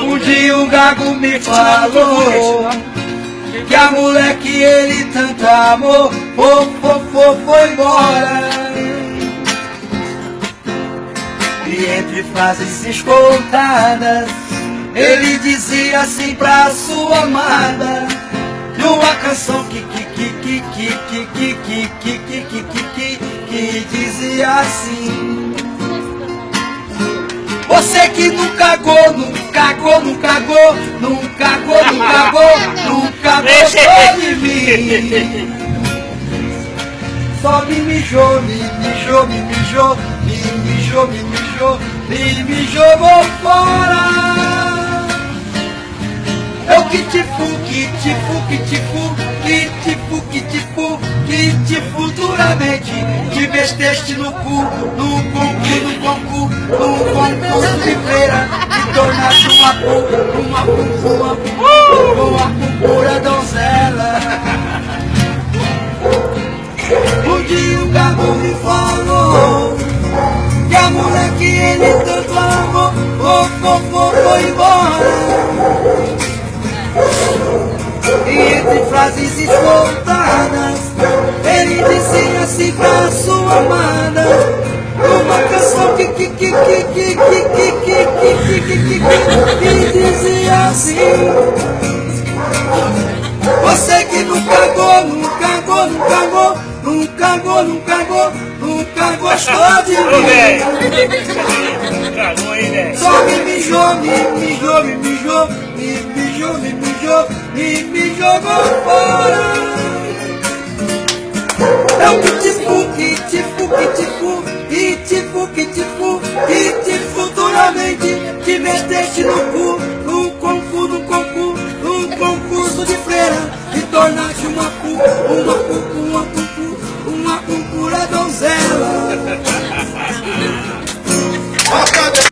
Um dia o Gago me falou que a mulher que ele tanto amou foi embora. E entre frases escoltadas ele dizia assim pra sua amada, numa canção que dizia assim: você que nunca gostou de mim, só me mijou, me jogou fora. Eu que te futuramente te vesteste no concurso de feira e tornaste uma pura donzela. Um dia o Gago me falou que a mulher que ele tanto amou foi embora. E entre frases escoltadas ele dizia assim pra sua amada, uma canção que dizia assim: você que nunca gostou de mim, só me jogou fora. Eu que te futuramente te meteste no concurso de freira e tornaste uma pura donzela.